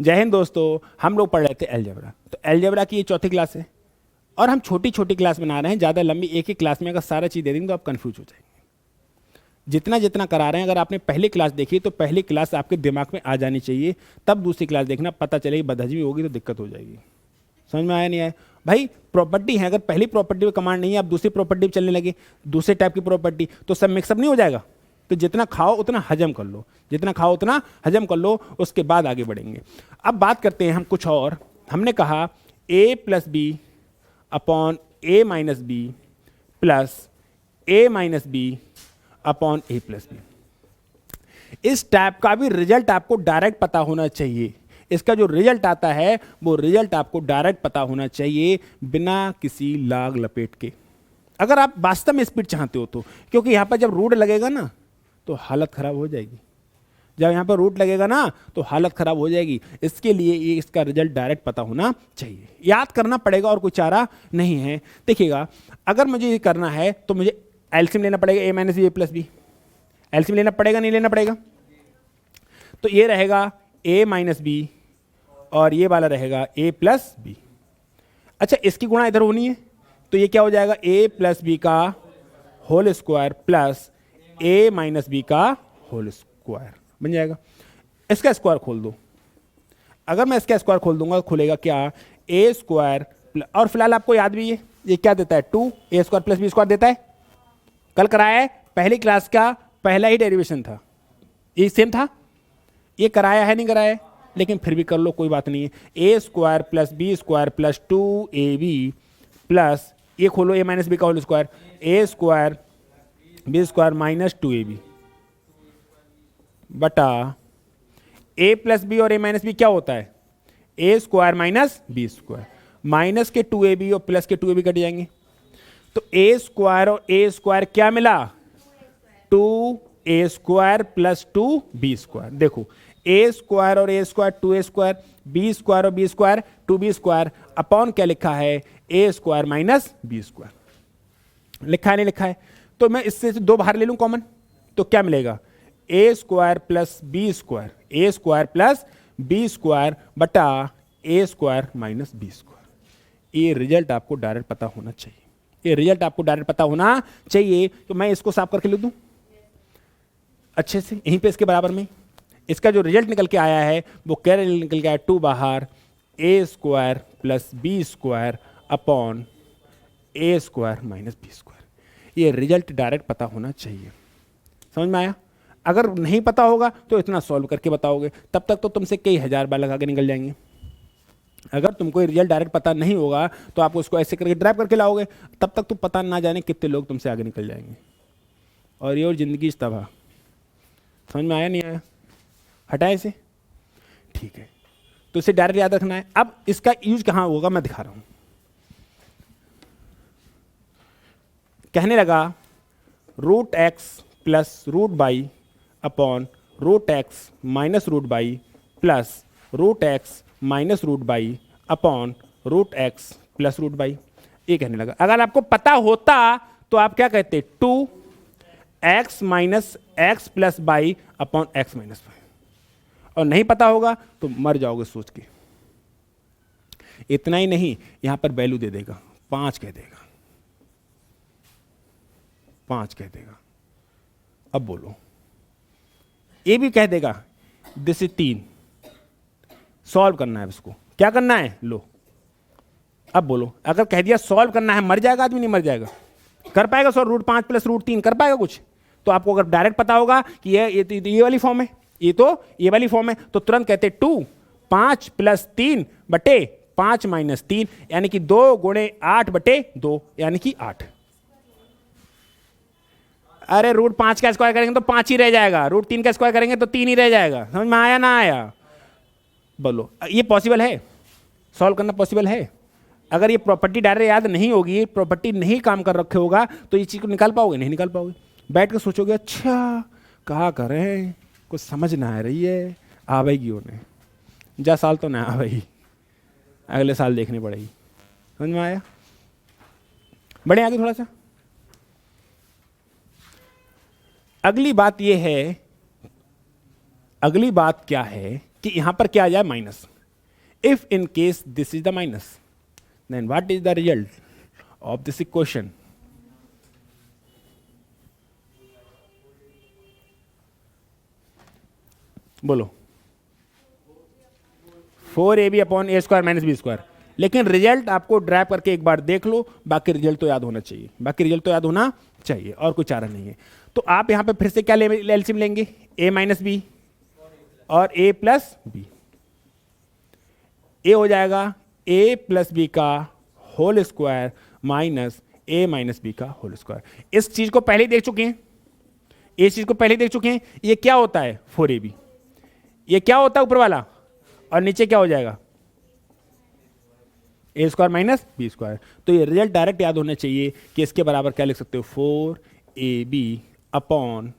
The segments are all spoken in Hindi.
जय हिंद दोस्तों, हम लोग पढ़ रहे थे अलजेब्रा। तो अलजेब्रा की ये चौथी क्लास है और हम छोटी छोटी क्लास बना रहे हैं, ज़्यादा लंबी एक ही क्लास में अगर सारा चीज़ दे देंगे तो आप कंफ्यूज हो जाएंगे। जितना जितना करा रहे हैं, अगर आपने पहली क्लास देखी तो पहली क्लास आपके दिमाग में आ जानी चाहिए, तब दूसरी क्लास देखना, पता चलेगी बदहजमी होगी तो दिक्कत हो जाएगी। समझ में आया नहीं आया भाई? प्रॉपर्टी है, अगर पहली प्रॉपर्टी में कमांड नहीं है, आप दूसरी प्रॉपर्टी में चलने लगे, दूसरे टाइप की प्रॉपर्टी, तो सब मिक्सअप नहीं हो जाएगा। तो जितना खाओ उतना हजम कर लो, जितना खाओ उतना हजम कर लो, उसके बाद आगे बढ़ेंगे। अब बात करते हैं हम कुछ और। हमने कहा a plus B upon A minus B plus A minus B upon A plus B. इस टाइप का भी रिजल्ट आपको डायरेक्ट पता होना चाहिए। इसका जो रिजल्ट आता है वो रिजल्ट आपको डायरेक्ट पता होना चाहिए, बिना किसी लाग लपेट के, अगर आप वास्तव में स्पीड चाहते हो तो। क्योंकि यहां पर जब रूट लगेगा ना तो हालत खराब हो जाएगी। जब यहां पर रूट लगेगा ना तो हालत खराब हो जाएगी। इसके लिए ये इसका रिजल्ट डायरेक्ट पता होना चाहिए, याद करना पड़ेगा और कोई चारा नहीं है। देखिएगा, अगर मुझे ये करना है तो मुझे एलसीएम लेना पड़ेगा, ए माइनस बी ए प्लस बी। एलसीएम लेना पड़ेगा नहीं लेना पड़ेगा? तो ये रहेगा ए माइनस बी और ये वाला रहेगा ए प्लस बी। अच्छा, इसकी गुणा इधर होनी है तो ये क्या हो जाएगा, ए प्लस बी का whole square plus A minus B का होल स्क्वायर बन जाएगा। इसका स्क्वायर खोल दो। अगर मैं इसका स्क्वायर खोल दूंगा खुलेगा क्या, ए स्क्वायर, और फिलहाल आपको याद भी है ये क्या देता है, 2a square plus B square देता है। कल कराया है, पहली क्लास का पहला ही डेरिवेशन था, ये सेम था। ये कराया है नहीं कराया है, लेकिन फिर भी कर लो, कोई बात नहीं है। A square plus B square plus 2ab plus ये खोलो ए माइनस बी का whole square, A square B square minus 2ab बटा ए प्लस बी और ए माइनस बी क्या होता है, A square minus B square. Minus के 2ab और प्लस के 2ab कट जाएंगे, तो ए स्क्वायर और ए स्क्वायर क्या मिला, 2a square plus 2b square. देखो, ए स्क्वायर और A square 2a square, B square और B square 2b square, upon क्या लिखा है, A square minus B square. लिखा है नहीं लिखा है? तो मैं इससे दो बाहर ले लूं कॉमन, तो क्या मिलेगा, ए square plus B square, A square plus B square बटा ए स्क्वायर माइनस बी स्क्वायर। ये रिजल्ट आपको डायरेक्ट पता होना चाहिए, ये रिजल्ट आपको डायरेक्ट पता होना चाहिए। तो मैं इसको साफ करके लिख दूं अच्छे से यहीं पे इसके बराबर में। इसका जो रिजल्ट निकल के आया है वो क्या निकल के आया, 2 बाहर A square plus B square upon A square minus B square. ये रिजल्ट डायरेक्ट पता होना चाहिए। समझ में आया? अगर नहीं पता होगा तो इतना सॉल्व करके बताओगे, तब तक तो तुमसे कई हजार बार लगा के निकल जाएंगे। अगर तुमको रिजल्ट डायरेक्ट पता नहीं होगा तो आप उसको ऐसे करके ड्राइव करके लाओगे, तब तक तो पता ना जाने कितने लोग तुमसे आगे निकल जाएंगे, और ये और जिंदगी तबाह। समझ में आया नहीं आया? हटाए इसे, ठीक है। तो इसे डायरेक्ट याद रखना है। अब इसका यूज कहां होगा मैं दिखा रहा हूं। कहने लगा root X plus root Y upon root X minus root Y plus root X minus root Y upon root X plus root Y. ये कहने लगा, अगर आपको पता होता तो आप क्या कहते, 2x minus X plus by upon x minus by. और नहीं पता होगा तो मर जाओगे सोच के। इतना ही नहीं, यहां पर वैल्यू दे देगा, 5 कह देगा, 5 कह देगा। अब बोलो, ये भी कह देगा दिस इज 3। सॉल्व करना है इसको, क्या करना है, लो। अब बोलो, अगर कह दिया सॉल्व करना है, मर जाएगा आदमी? नहीं मर जाएगा। कर पाएगा सॉल्व? रूट 5 प्लस रूट 3 कर पाएगा कुछ? तो आपको अगर डायरेक्ट पता होगा कि ये वाली फॉर्म है, ये वाली फॉर्म है, तो तुरंत कहते 2 5 प्लस 3 बटे 5 माइनस 3, यानी कि 2 गुणे 8 बटे 2, यानी कि 8। अरे रूट 5 का स्क्वायर करेंगे तो 5 ही रह जाएगा, रूट 3 का स्क्वायर करेंगे तो 3 ही रह जाएगा। समझ में आया ना आया? बोलो, ये पॉसिबल है? सॉल्व करना पॉसिबल है? अगर ये प्रॉपर्टी डायरेक्ट याद नहीं होगी, प्रॉपर्टी नहीं काम कर रखे होगा, तो ये चीज को निकाल पाओगे? नहीं निकाल पाओगे। बैठ के सोचोगे, अच्छा कहा करें, कुछ समझ ना आ रही है, आवेगी उन्हें, जा साल तो ना आवेगी, अगले साल देखनी पड़ेगी। समझ में आया? बढ़े आगे थोड़ा सा। अगली बात यह है, अगली बात क्या है कि यहां पर क्या आ जाए minus. If in case this is the minus, then what is the result of this equation? बोलो. 4ab upon A square minus B square. लेकिन रिजल्ट आपको ड्राइव करके एक बार देख लो, बाकी रिजल्ट तो याद होना चाहिए, बाकी रिजल्ट तो याद होना चाहिए, और कोई चारा नहीं है. तो आप यहां पे फिर से क्या एलसीएम लेंगे? a माइनस बी और a प्लस बी. ए हो जाएगा a प्लस बी का whole square minus a minus B का होल स्क्वायर. इस चीज को पहले ही देख चुके हैं, इस चीज को पहले देख चुके हैं. ये क्या होता है? 4ab. ये क्या होता है ऊपर वाला, और नीचे क्या हो जाएगा? ए स्क्वायर माइनस बी स्क्वायर. तो ये रिजल्ट डायरेक्ट याद होना चाहिए कि इसके बराबर क्या लिख सकते हो? 4ab upon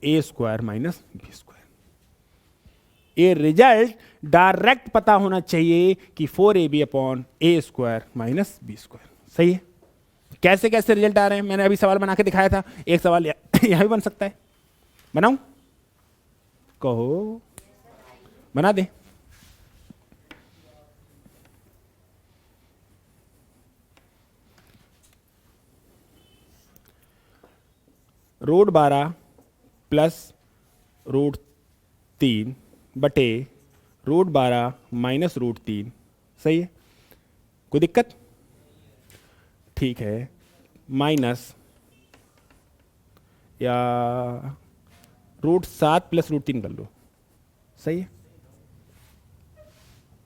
A square minus B square. ये रिजल्ट डायरेक्ट पता होना चाहिए कि 4ab upon A square minus B square. सही है? कैसे कैसे रिजल्ट आ रहे हैं मैंने अभी सवाल बना के दिखाया था. एक सवाल यहां भी बन सकता है. बनाऊं? कहो. बना दे. रूट 12 प्लस रूट 3 बटे रूट 12 माइनस रूट 3. सही है? कोई दिक्कत? ठीक है. माइनस या रूट 7 प्लस रूट 3 कर लो. सही है?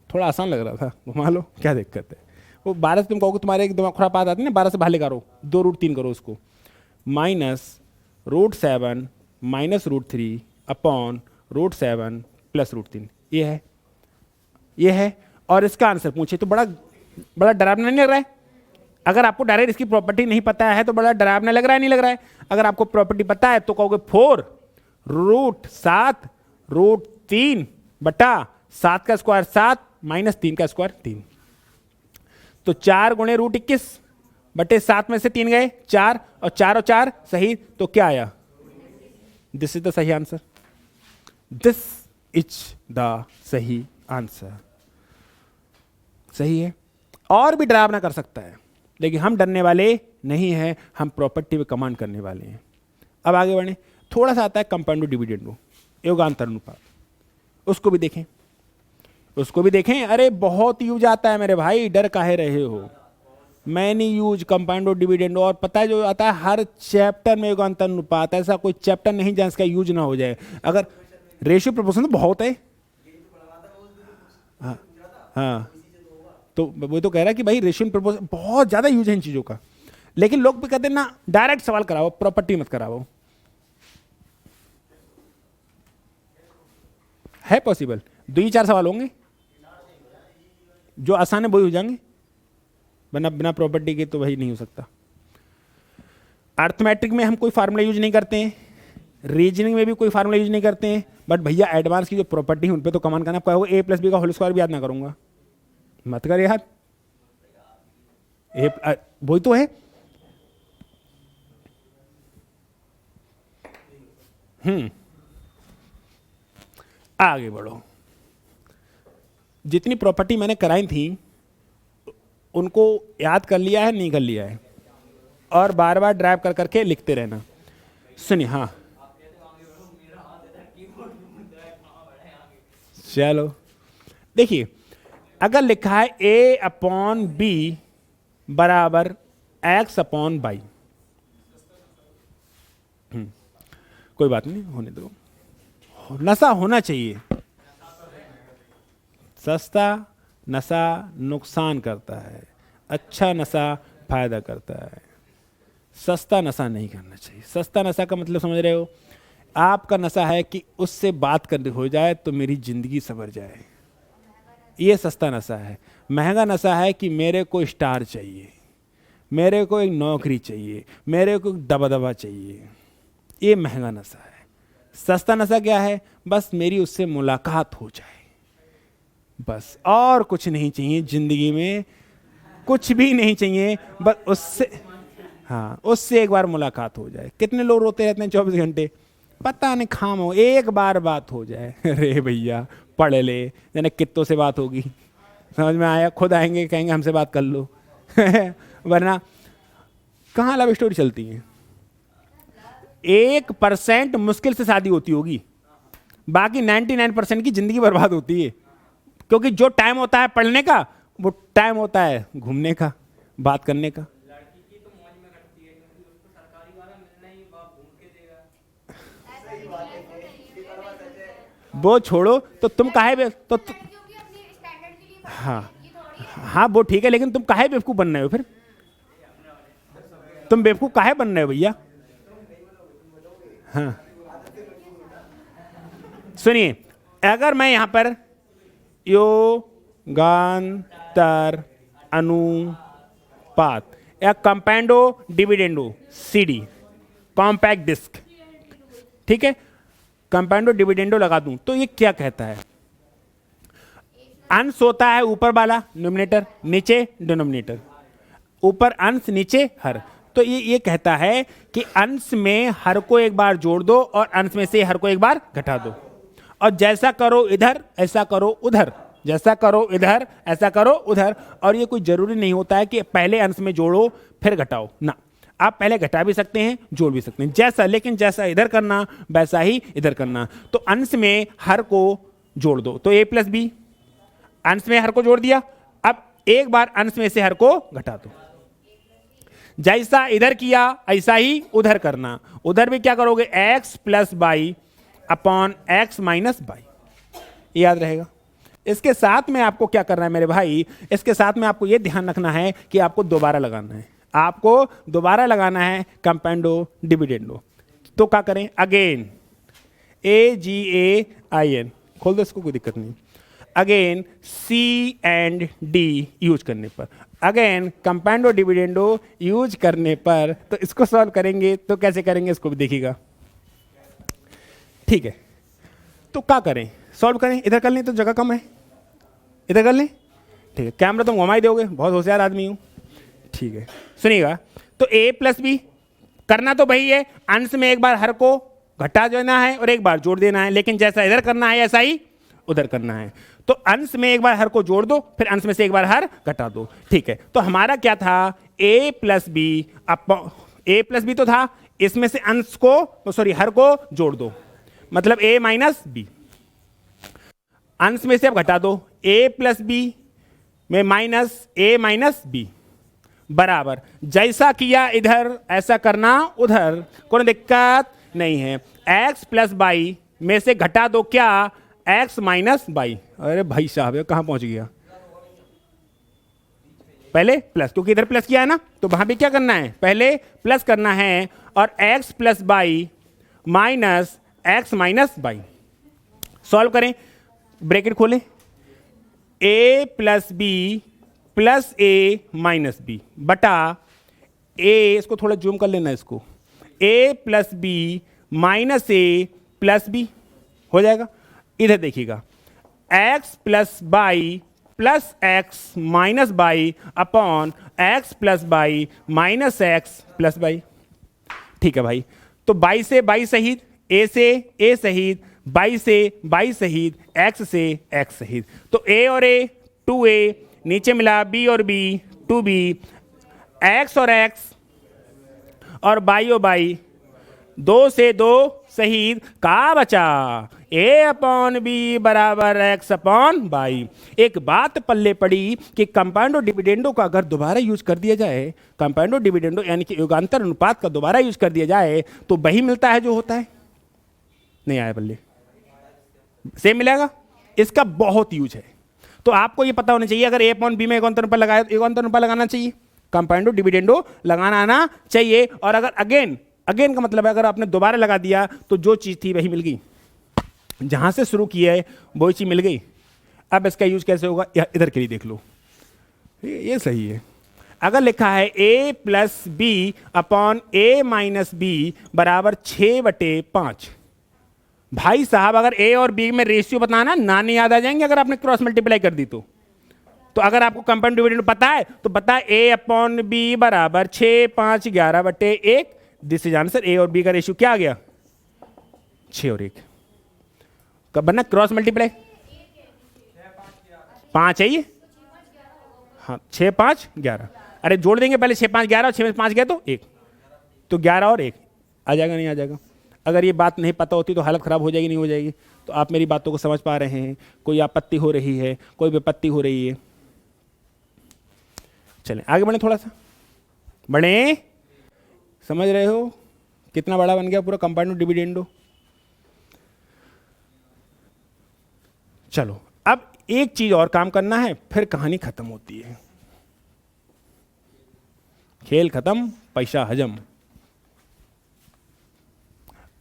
थोड़ा आसान लग रहा था, घुमा लो, क्या दिक्कत है? वो 12 से तुम कहोगे तुम्हारे एक दिमाग खराब बात आती है ना, 12 से बाहर करो, 2 रूट 3 करो उसको. Minus root 7 minus root 3 upon root 7 plus root 3. ये है, ये है. और इसका आंसर पूछे तो बड़ा बड़ा डरावना नहीं लग रहा है? अगर आपको डायरेक्ट इसकी प्रॉपर्टी नहीं पता है तो बड़ा डरावना लग रहा है, नहीं लग रहा है? अगर आपको प्रॉपर्टी पता है तो कहोगे 4 रूट 7 रूट 3 बटा 7 का स्क्वायर 7 माइनस 3 का स्क्वायर 3. तो 4 गुणे रूट 21 बटे 7 में से 3 गए 4, और 4 और 4 सही, तो क्या आया? दिस इज द सही आंसर. दिस इज द सही आंसर. सही है? और भी डरावना कर सकता है, लेकिन हम डरने वाले नहीं हैं, हम प्रॉपर्टी पे कमांड करने वाले हैं. अब आगे बढ़े. थोड़ा सा आता है कंपाउंड डिविडेंड, योगांतर अनुपात. उसको भी देखें, उसको भी देखें. अरे बहुत यूज आता है मेरे भाई, डर काहे रहे हो? Many use compound dividend. और पता है जो आता है हर चैप्टर में योगांतर अनुपात. ऐसा कोई चैप्टर नहीं जहां इसका यूज ना हो जाए. अगर रेशियो प्रोपोर्शन तो बहुत है. हाँ हाँ, तो वो तो कह रहा है कि भाई रेशियो प्रोपोर्शन बहुत ज्यादा यूज है इन चीजों का. लेकिन लोग भी कहते हैं ना डायरेक्ट सवाल कराओ, प्रॉपर्टी मत कराओ. है पॉसिबल? 2 ही 4 सवाल होंगे जो आसान है, वही हो जाएंगे. बिना बिना प्रॉपर्टी के तो वही नहीं हो सकता. अर्थमेट्रिक में हम कोई फार्मूला यूज नहीं करते हैं, रीजनिंग में भी कोई फार्मूला यूज नहीं करते हैं. बट भैया एडवांस की जो प्रॉपर्टी है उन पे तो कमांड करना. आपको ए प्लस बी का होल स्क्वायर भी याद ना करूंगा, मत कर यार. वही तो है. आगे बढ़ो. जितनी प्रॉपर्टी मैंने कराई थी उनको याद कर लिया है, नहीं कर लिया है? और बार बार ड्राइव कर करके लिखते रहना. सुनिए. हाँ चलो देखिए, अगर लिखा है a अपॉन बी बराबर x अपॉन बाई, कोई बात नहीं, होने दो. नशा होना चाहिए. सस्ता नशा नुकसान करता है, अच्छा नशा फायदा करता है. सस्ता नशा नहीं करना चाहिए. सस्ता नशा का मतलब समझ रहे हो? आपका नशा है कि उससे बात करनी हो जाए तो मेरी जिंदगी संवर जाए, ये सस्ता नशा है. महंगा नशा है कि मेरे को स्टार चाहिए, मेरे को एक नौकरी चाहिए, मेरे को दबदबा चाहिए. ये महंगा नशा है. सस्ता नशा क्या है? बस मेरी उससे मुलाकात हो जाए, बस और कुछ नहीं चाहिए जिंदगी में, कुछ भी नहीं चाहिए, बस उससे, हाँ उससे एक बार मुलाकात हो जाए. कितने लोग रोते रहते हैं 24 घंटे? पता नहीं खाम हो, एक बार बात हो जाए। अरे भैया पढ़ ले, यानी कित्तों से बात होगी, समझ में आया? खुद आएंगे कहेंगे हमसे बात कर लो। वरना कहाँ लव स्टोरी चलती है? 1% मुश्किल से शादी होती होगी, बाकी 99% की जिंदगी बर्बाद होती है। क्योंकि जो टाइम होता है पढ़ने का, वो टाइम होता है घूमने का, बात करने का। वो छोड़ो, तो तुम काहे हाँ हाँ वो ठीक है, लेकिन तुम काहे बेवकूफ बन रहे हो फिर? तुम बेवकूफ काहे बन रहे हो भैया? हाँ सुनिए, अगर मैं यहां पर योगांतर अनुपात या कंपाउंडो डिविडेंडो सीडी कॉम्पैक्ट डिस्क, ठीक है, कंपाउंडो डिविडेंडो लगा दूं तो ये क्या कहता है? अंश होता है ऊपर वाला न्यूमरेटर, नीचे डिनोमिनेटर, ऊपर अंश नीचे हर। तो ये कहता है कि अंश में हर को एक बार जोड़ दो और अंश में से हर को एक बार घटा दो, और जैसा करो इधर ऐसा करो उधर, जैसा करो इधर ऐसा करो उधर। और ये कोई जरूरी नहीं होता है कि पहले अंश में जोड़ो फिर घटाओ ना, आप पहले घटा भी सकते हैं जोड़ भी सकते हैं, जैसा, लेकिन जैसा इधर करना वैसा ही इधर करना। तो अंश में हर को जोड़ दो, तो a प्लस बी, अंश में हर को जोड़ दिया, अब एक बार अंश में से हर को घटा दो। जैसा इधर किया ऐसा ही उधर करना, उधर भी क्या करोगे? x plus by upon x minus by, याद रहेगा। इसके साथ में आपको क्या करना है मेरे भाई? इसके साथ में आपको यह ध्यान रखना है कि आपको दोबारा लगाना है, आपको दोबारा लगाना है कंपाउंडो डिविडेंडो। तो क्या करें? अगेन AGAIN खोल दो इसको, कोई दिक्कत नहीं। Again C and D use करने पर, अगेन कंपाउंडो डिविडेंडो यूज करने पर, तो इसको सॉल्व करेंगे तो कैसे करेंगे इसको भी देखिएगा, ठीक है। तो क्या करें? सॉल्व करें, इधर कर लें तो जगह कम है, इधर कर लें, ठीक है। कैमरा तुम घुमाई दोगे, बहुत होशियार आदमी हूं, ठीक है। सुनिएगा, तो a प्लस बी करना तो वही है, अंश में एक बार हर को घटा देना है और एक बार जोड़ देना है, लेकिन जैसा इधर करना है ऐसा ही उधर करना है। तो अंश में एक बार हर को जोड़ दो, फिर अंश में से एक बार हर घटा दो, ठीक है। तो हमारा क्या था? a प्लस बी तो था, इसमें से अंश को सॉरी हर को जोड़ दो, मतलब a माइनस बी, अंश में से अब घटा दो, a प्लस बी में माइनस a माइनस बी बराबर जैसा किया इधर ऐसा करना उधर, कोई दिक्कत नहीं है। x प्लस बाई में से घटा दो क्या? x minus by. अरे भाई साहब कहां पहुंच गया? पहले प्लस, क्योंकि इधर प्लस किया है ना, तो वहां भी क्या करना है? पहले प्लस करना है, और x plus Y minus x minus Y. Solve करें, ब्रैकेट खोलें, a plus B plus a minus B बटा a, इसको थोड़ा जूम कर लेना इसको, a plus B minus a plus B हो जाएगा। इधर देखिएगा, x plus Y plus X minus Y upon X plus Y minus X plus Y, ठीक है भाई। तो बाई से बाई सहित, a से a सहित, बाई से बाई सहित, x से x सहित, तो a और a 2a, नीचे मिला b और b 2b, x और x और बाई और बाई, 2 से 2 सहित का बचा? a अपॉन बी बराबर x अपॉन बाई। एक बात पल्ले पड़ी कि कंपाउंडो डिविडेंडो का अगर दोबारा यूज कर दिया जाए, कंपाउंडो डिविडेंडो यानी कि योगांतर अनुपात का दोबारा यूज कर दिया जाए तो वही मिलता है जो होता है। नहीं आया पल्ले? सेम मिलेगा। इसका बहुत यूज है, तो आपको ये पता होना चाहिए, अगर a अपॉन बी में योगांतर अनुपात लगाया तो योगांतर अनुपात लगाना चाहिए, कंपाउंडो डिविडेंडो लगाना आना चाहिए। और अगर अगेन का मतलब है अगर आपने दोबारा लगा दिया तो जो चीज थी वही मिल गई, जहां से शुरू किया है वही चीज मिल गई। अब इसका यूज कैसे होगा इधर के लिए देख लो, ये सही है। अगर लिखा है a plus B upon a minus B बराबर 6/5, भाई साहब अगर a और b में रेशियो बताना नाने याद आ जाएंगे अगर आपने क्रॉस मल्टीप्लाई कर दी तो। अगर आपको कंपाउंड डिविडेंड पता है तो पता है a अपॉन बी बराबर 6, 5, 11/1। This is answer. a और b का रेशियो क्या आ गया? 6 और 1 कब बनना क्रॉस मल्टीप्लाई? 5 है ये, हाँ 6 5 11। अरे जोड़ देंगे पहले 6 5 11 और 6 में 5 गया तो 1, तो 11 और 1 आ जाएगा नहीं आ जाएगा? अगर ये बात नहीं पता होती तो हालत ख़राब हो जाएगी नहीं हो जाएगी? तो आप मेरी बातों को समझ पा रहे हैं? कोई आपत्ति हो रही है, कोई विपत्ति हो रही है? चलें आगे बढ़ें, थोड़ा सा बढ़ें। समझ रहे हो कितना बड़ा बन गया पूरा कंपाउंड डिविडेंडो? चलो अब एक चीज और काम करना है, फिर कहानी खत्म होती है। खेल खत्म, पैसा हजम।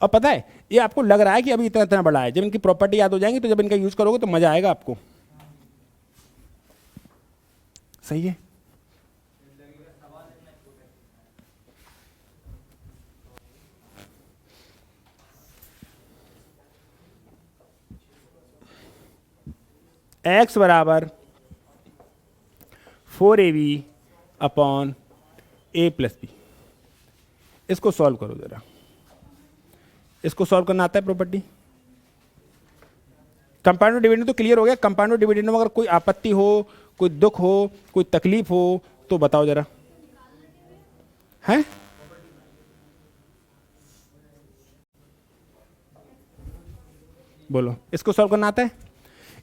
और पता है ये आपको लग रहा है कि अभी इतना इतना बड़ा है, जब इनकी प्रॉपर्टी याद हो जाएंगी तो जब इनका यूज करोगे तो मजा आएगा आपको। सही है? x बराबर 4ab upon a plus B. इसको सॉल्व करो जरा। इसको सॉल्व करना आता है प्रॉपर्टी? कंपाउंड डिविडेंड तो क्लियर हो गया। कंपाउंड डिविडेंड में अगर कोई आपत्ति हो, कोई दुख हो, कोई तकलीफ हो तो बताओ जरा। है बोलो, इसको सॉल्व करना आता है?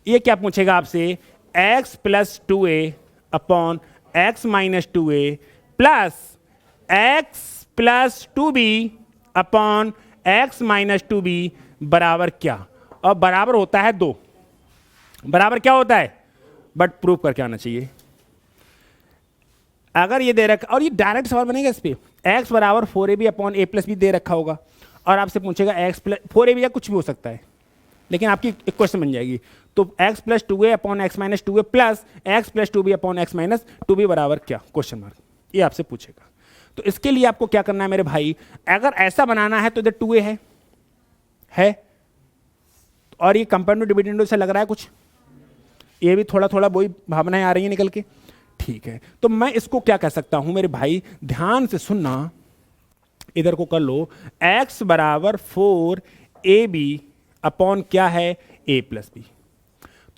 ये क्या पूछेगा आपसे? x plus 2a upon x minus 2a plus x plus 2b upon x minus 2b बराबर क्या? और बराबर होता है 2। बराबर क्या होता है? बट प्रूव करके आना चाहिए। अगर ये दे रखा, और ये डायरेक्ट सवाल बनेगा इस पे, x बराबर 4ab upon a plus B दे रखा होगा और आपसे पूछेगा x प्लस 4ab या कुछ भी हो सकता है, लेकिन आपकी एक क्वेश्चन बन जाएगी। तो x plus 2a upon x minus 2a plus x plus 2b upon x minus 2b बराबर क्या? Question mark. ये आपसे पूछेगा। तो इसके लिए आपको क्या करना है मेरे भाई? अगर ऐसा बनाना है तो इधर 2a है और ये कंपाउंड डिविडेंड से लग रहा है कुछ, ये भी थोड़ा थोड़ा वही भावनाएं आ रही हैं निकल के। ठीक है, तो मैं इसको क्या कह सकता हूं मेरे भाई? ध्यान से सुनना, इधर को कर लो। x बराबर 4ab अपॉन क्या है? a plus B.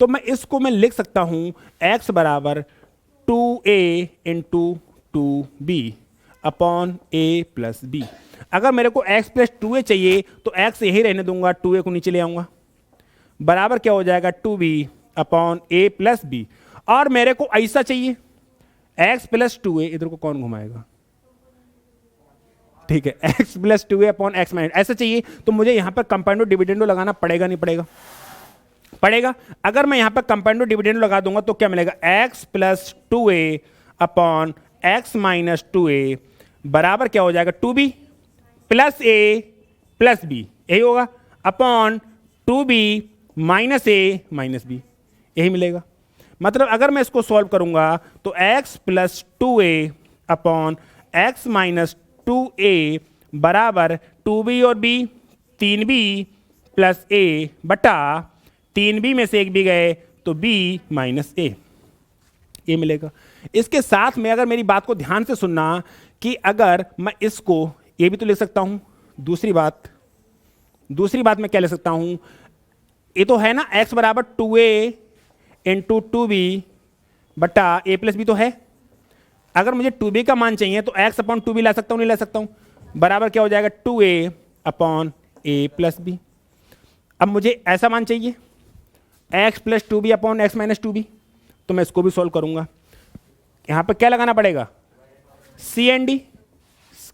तो मैं इसको मैं लिख सकता हूं x बराबर 2a into 2b upon a plus B. अगर मेरे को x प्लस 2a चाहिए तो x यही रहने दूंगा, 2a को नीचे ले आऊंगा, बराबर क्या हो जाएगा? 2b upon a plus B. और मेरे को ऐसा चाहिए x प्लस 2a, इधर को कौन घुमाएगा? ठीक है, x plus 2a upon x minus, ऐसा चाहिए तो मुझे यहां पर कंपाउंड डिविडेंडो लगाना पड़ेगा नहीं पड़ेगा? पड़ेगा। अगर मैं यहां पर कंपाउंड डिविडेंडो लगा दूंगा तो क्या मिलेगा? x plus 2a upon x minus 2a बराबर क्या हो जाएगा? 2b plus a plus b, यही होगा, upon 2b minus a minus b, यही मिलेगा। मतलब अगर मैं इसको सॉल्व करूंगा तो x plus 2a upon x minus 2a बराबर 2b और b 3b प्लस a बटा 3b में से एक b गए तो b माइनस a, ये मिलेगा। इसके साथ में अगर मेरी बात को ध्यान से सुनना कि अगर मैं इसको ये भी तो लिख सकता हूं। दूसरी बात मैं क्या लिख सकता हूं? ये तो है ना x बराबर 2a इंटू 2b बटा a प्लस बी तो है। अगर मुझे 2b का मान चाहिए तो x अपॉन 2b ला सकता हूं नहीं ला सकता हूं? बराबर क्या हो जाएगा? 2a upon a plus B. अब मुझे ऐसा मान चाहिए x plus 2b upon x minus 2b, तो मैं इसको भी सॉल्व करूंगा। यहां पर क्या लगाना पड़ेगा? सी एंड डी,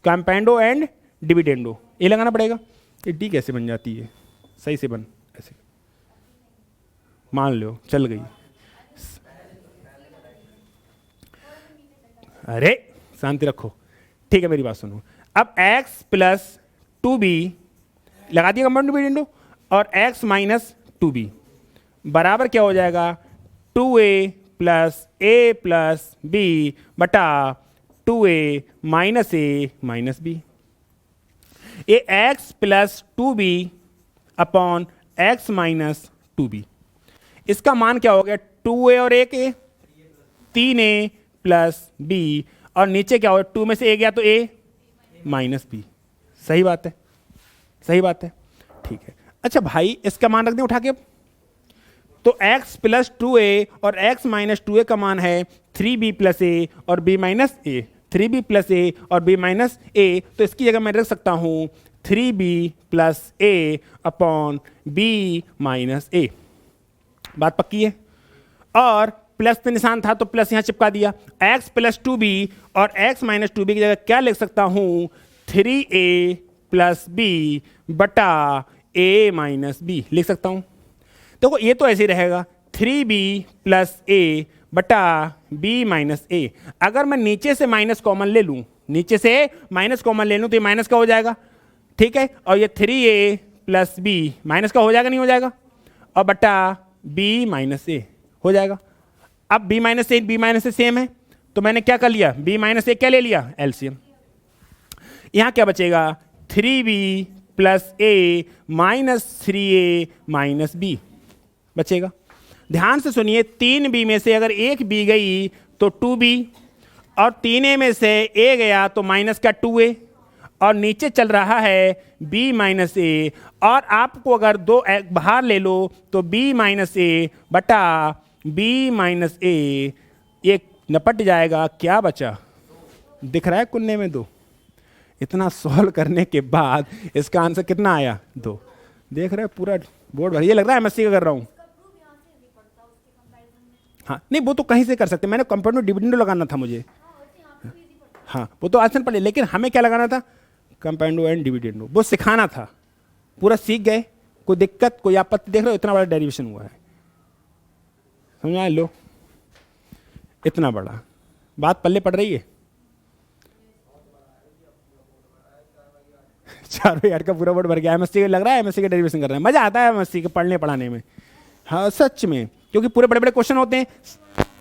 कंपाउंडो एंड डिविडेंडो, ये लगाना पड़ेगा। ये डी कैसे बन जाती है? सही से बन, ऐसे मान लो चल गई। अरे शांति रखो, ठीक है मेरी बात सुनो। अब x प्लस 2b लगा दिया कंपाउंड डिविडेंडो और x माइनस 2b बराबर क्या हो जाएगा? 2a plus a plus b बटा 2a माइनस b। ये x plus 2b upon x minus 2b, इसका मान क्या हो गया? 2a और 1a 3a प्लस b, और नीचे क्या हो? 2 में से a गया तो a माइनस b। सही बात है, सही बात है। ठीक है, अच्छा भाई इसका मान रख दें उठा के, तो x प्लस 2a और x माइनस 2a का मान है 3b प्लस ए और b माइनस ए, 3b प्लस ए और b माइनस ए, तो इसकी जगह मैं रख सकता हूं 3b प्लस ए अपॉन b माइनस ए। बात पक्की है। और प्लस पे निशान था तो प्लस यहां चिपका दिया, x प्लस 2b और x माइनस 2b की जगह क्या लिख सकता हूं 3a प्लस b बटा a माइनस b लिख सकता हूं। देखो ये तो ऐसे ही रहेगा 3b प्लस ए बटा b माइनस ए। अगर मैं नीचे से माइनस कॉमन ले लूं, नीचे से माइनस कॉमन ले लूं तो ये माइनस का हो जाएगा, ठीक है, और ये 3a प्लस b माइनस का हो जाएगा नहीं हो जाएगा, और बटा b माइनस ए हो जाएगा। अब b माइनस ए सेम है तो मैंने क्या कर लिया, b माइनस ए क्या ले लिया एलसीएम। यहां क्या बचेगा 3b plus A minus 3a minus b बचेगा। ध्यान से सुनिए, 3b में से अगर एक b गई तो 2b, और 3a में से a गया तो माइनस का 2a, और नीचे चल रहा है b माइनस ए, और आपको अगर दो बाहर ले लो तो b माइनस ए बटा b माइनस ए, ये नपट जाएगा, क्या बचा दिख रहा है कुन्ने में 2। इतना सॉल्व करने के बाद इसका आंसर कितना आया 2। देख रहे हैं पूरा बोर्ड भर, ये लग रहा है एमएससी का कर रहा हूँ। हाँ नहीं वो तो कहीं से कर सकते, मैंने कंपाउंड डिविडेंड लगाना था मुझे, हाँ वो तो आसान पड़े, लेकिन हमें क्या लगाना था कंपाउंड एंड डिविडेंड, वो सिखाना था। पूरा सीख गए, कोई दिक्कत कोई आपत्ति, देख रहे हो इतना बड़ा डेरिवेशन हुआ है, समझा लो, इतना बड़ा बात पल्ले पड़ रही है। चारों यार का पूरा बोर्ड भर गया, एमएससी लग रहा है एमएससी का डेरिवेशन कर रहे हैं, मजा आता है एमएससी के पढ़ने पढ़ाने में, हाँ सच में, क्योंकि पूरे बड़े बड़े क्वेश्चन होते हैं,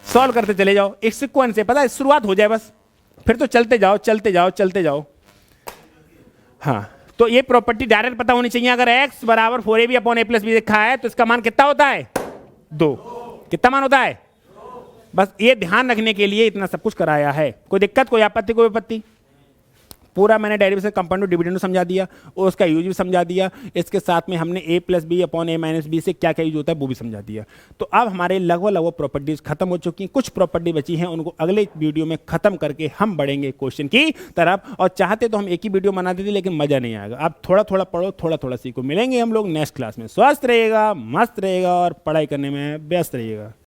सॉल्व करते चले जाओ, एक सिक्वेंस से पता है शुरुआत हो जाए बस, फिर तो चलते जाओ चलते जाओ चलते जाओ। हाँ तो ये प्रॉपर्टी डायरेक्ट पता होनी चाहिए, अगर x बराबर 4ab upon a plus B लिखा है तो इसका मान कितना होता है 2, कितना मान होता है, बस ये ध्यान रखने के लिए इतना सब कुछ कराया है। कोई दिक्कत कोई आपत्ति कोई विपत्ति, पूरा मैंने डेरिवेशन कंपाउंड डिविडेंड समझा दिया और उसका यूज भी समझा दिया, इसके साथ में हमने a plus B upon a minus B से क्या क्या यूज होता है वो भी समझा दिया। तो अब हमारे लगभग प्रॉपर्टीज खत्म हो चुकी हैं, कुछ प्रॉपर्टी बची हैं, उनको अगले वीडियो में खत्म करके हम बढ़ेंगे क्वेश्चन की तरफ। और चाहते तो हम एक ही वीडियो बना देते लेकिन मजा नहीं आएगा, आप थोड़ा थोड़ा पढ़ो थोड़ा थोड़ा सीखो। मिलेंगे हम लोग नेक्स्ट क्लास में, स्वस्थ रहेगा, मस्त रहेगा और पढ़ाई करने में व्यस्त रहिएगा।